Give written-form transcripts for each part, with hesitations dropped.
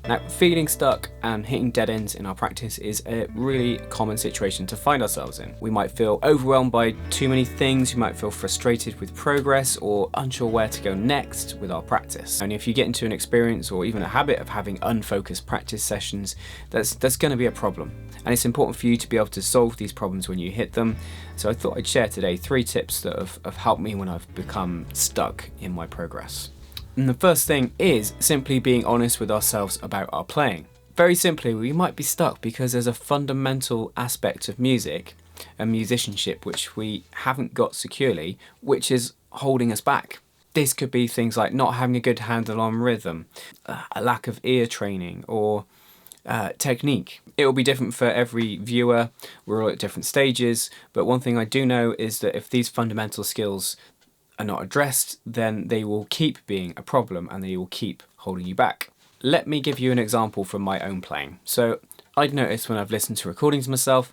Now, feeling stuck and hitting dead ends in our practice is a really common situation to find ourselves in. We might feel overwhelmed by too many things, we might feel frustrated with progress or unsure where to go next with our practice. And if you get into an experience or even a habit of having unfocused practice sessions, that's going to be a problem. And it's important for you to be able to solve these problems when you hit them. So I thought I'd share today 3 tips that have helped me when I've become stuck in my progress. And the first thing is simply being honest with ourselves about our playing. Very simply, we might be stuck because there's a fundamental aspect of music and musicianship which we haven't got securely, which is holding us back. This could be things like not having a good handle on rhythm, a lack of ear training, or technique. It will be different for every viewer. We're all at different stages, but one thing I do know is that if these fundamental skills are not addressed, then they will keep being a problem and they will keep holding you back. Let me give you an example from my own playing. So I'd noticed when I've listened to recordings myself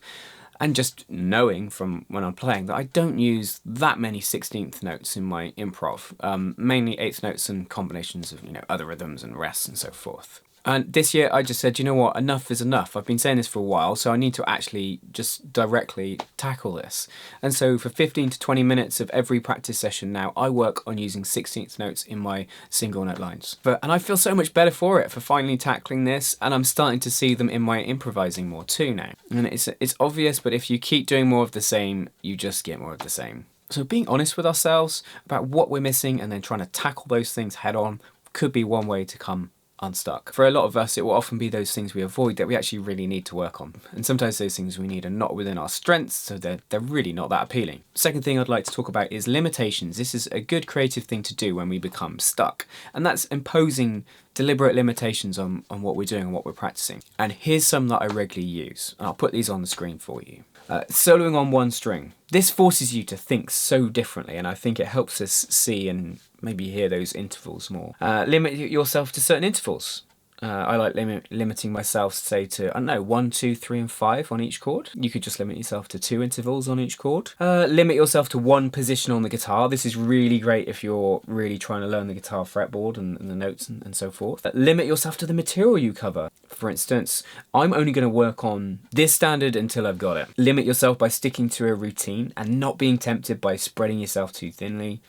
and just knowing from when I'm playing that I don't use that many 16th notes in my improv, mainly 8th notes and combinations of other rhythms and rests and so forth. And this year I just said, you know what, enough is enough. I've been saying this for a while, so I need to actually just directly tackle this. And so for 15 to 20 minutes of every practice session now, I work on using 16th notes in my single note lines. And I feel so much better for it, for finally tackling this, and I'm starting to see them in my improvising more too now. And it's obvious, but if you keep doing more of the same, you just get more of the same. So being honest with ourselves about what we're missing and then trying to tackle those things head on could be one way to come unstuck. For a lot of us, it will often be those things we avoid that we actually really need to work on. And sometimes those things we need are not within our strengths, so they're really not that appealing. Second thing I'd like to talk about is limitations. This is a good creative thing to do when we become stuck. And that's imposing deliberate limitations on what we're doing and what we're practicing. And here's some that I regularly use. And I'll put these on the screen for you. Soloing on one string. This forces you to think so differently, and I think it helps us see and maybe hear those intervals more. Limit yourself to certain intervals. I like limiting myself, say, to, I don't know, 1, 2, 3, and 5 on each chord. You could just limit yourself to 2 intervals on each chord. Limit yourself to 1 position on the guitar. This is really great if you're really trying to learn the guitar fretboard and the notes and so forth. Limit yourself to the material you cover. For instance, I'm only going to work on this standard until I've got it. Limit yourself by sticking to a routine and not being tempted by spreading yourself too thinly.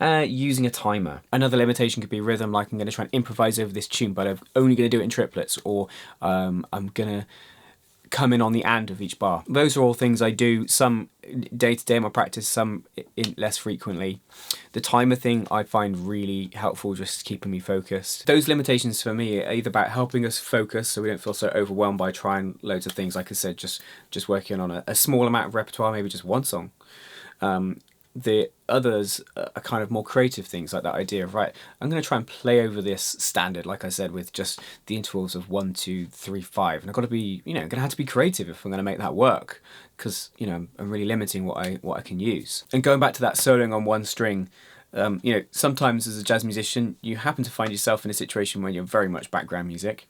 Using a timer. Another limitation could be rhythm, like I'm going to try and improvise over this tune, but I'm only going to do it in triplets, or I'm going to come in on the and of each bar. Those are all things I do, some day to day in my practice, some less frequently. The timer thing I find really helpful, just keeping me focused. Those limitations for me are either about helping us focus so we don't feel so overwhelmed by trying loads of things, like I said, just working on a small amount of repertoire, maybe just one song. The others are kind of more creative things, like that idea of, right, I'm going to try and play over this standard, like I said, with just the intervals of 1, 2, 3, 5. And I've got to be, going to have to be creative if I'm going to make that work, because, I'm really limiting what I can use. And going back to that soloing on one string, sometimes as a jazz musician, you happen to find yourself in a situation where you're very much background music.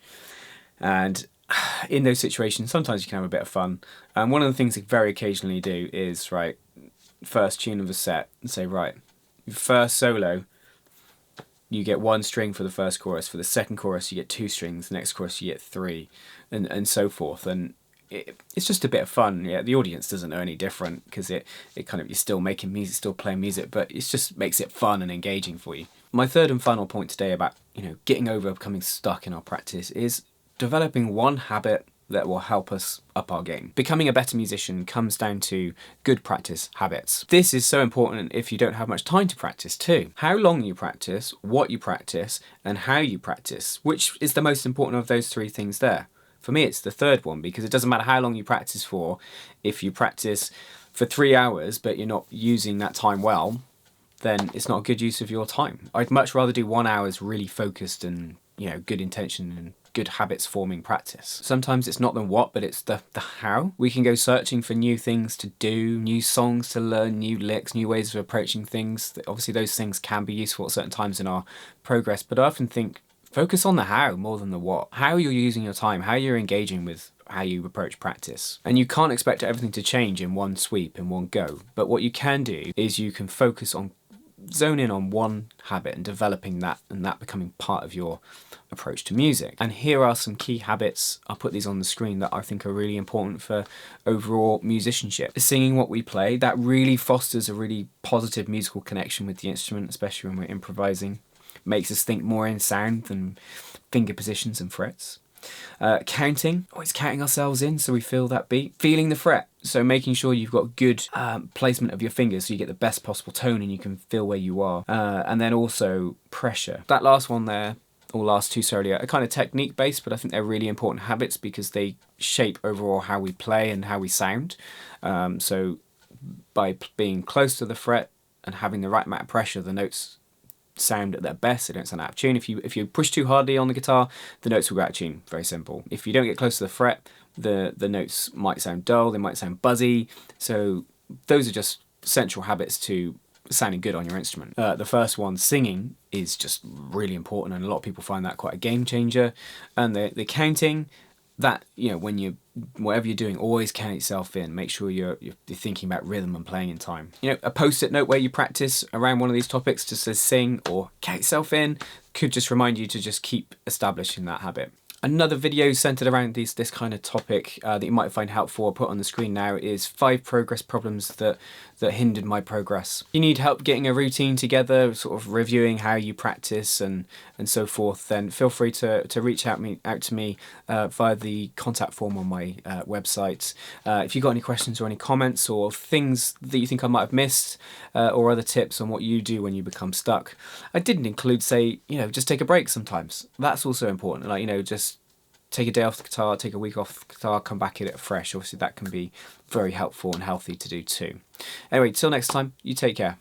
And in those situations, sometimes you can have a bit of fun. And one of the things I very occasionally do is, right, first tune of a set and say, right, first solo, you get 1 string for the first chorus. For the second chorus, you get 2 strings. The next chorus, you get 3, and so forth. And it's just a bit of fun. Yeah, the audience doesn't know any different because it kind of, you're still making music, still playing music, but it just makes it fun and engaging for you. My third and final point today about getting over becoming stuck in our practice is developing one habit that will help us up our game. Becoming a better musician comes down to good practice habits. This is so important if you don't have much time to practice too. How long you practice, what you practice, and how you practice, which is the most important of those 3 things there. For me, it's the third one, because it doesn't matter how long you practice for. If you practice for 3 hours, but you're not using that time well, then it's not a good use of your time. I'd much rather do 1 hour's really focused and, good intention and good habits forming practice. Sometimes it's not the what, but it's the how. We can go searching for new things to do, new songs to learn, new licks, new ways of approaching things. Obviously those things can be useful at certain times in our progress, but I often think focus on the how more than the what. How you're using your time, how you're engaging with how you approach practice. And you can't expect everything to change in one sweep, in one go. But what you can do is you can focus on zone in on one habit and developing that, and that becoming part of your approach to music. And here are some key habits, I'll put these on the screen, that I think are really important for overall musicianship. Singing what we play, that really fosters a really positive musical connection with the instrument, especially when we're improvising. Makes us think more in sound than finger positions and frets. Counting, always counting ourselves in so we feel that beat. Feeling the fret, so making sure you've got good placement of your fingers so you get the best possible tone and you can feel where you are. And then also pressure. That last one there, or last two, sorry, are kind of technique based, but I think they're really important habits because they shape overall how we play and how we sound. So by being close to the fret and having the right amount of pressure, the notes sound at their best. They don't sound out of tune. If you push too hardly on the guitar, the notes will go out of tune. Very simple. If you don't get close to the fret, the notes might sound dull, they might sound buzzy. So those are just central habits to sounding good on your instrument. The first one, singing, is just really important, and a lot of people find that quite a game changer. And the counting, that, you know, when you, whatever you're doing, always count yourself in. Make sure you're thinking about rhythm and playing in time. You know, a post-it note where you practice around one of these topics just says sing or count yourself in could just remind you to just keep establishing that habit. Another video centered around this kind of topic that you might find helpful, I'll put on the screen now, is 5 progress problems that hindered my progress. If you need help getting a routine together, sort of reviewing how you practice and so forth, then feel free to reach out to me via the contact form on my website. If you've got any questions or any comments or things that you think I might have missed or other tips on what you do when you become stuck. I didn't include, say, you know, just take a break sometimes. That's also important. Like, you know, just take a day off the guitar, take a week off the guitar, come back at it fresh. Obviously that can be very helpful and healthy to do too. Anyway, till next time, you take care.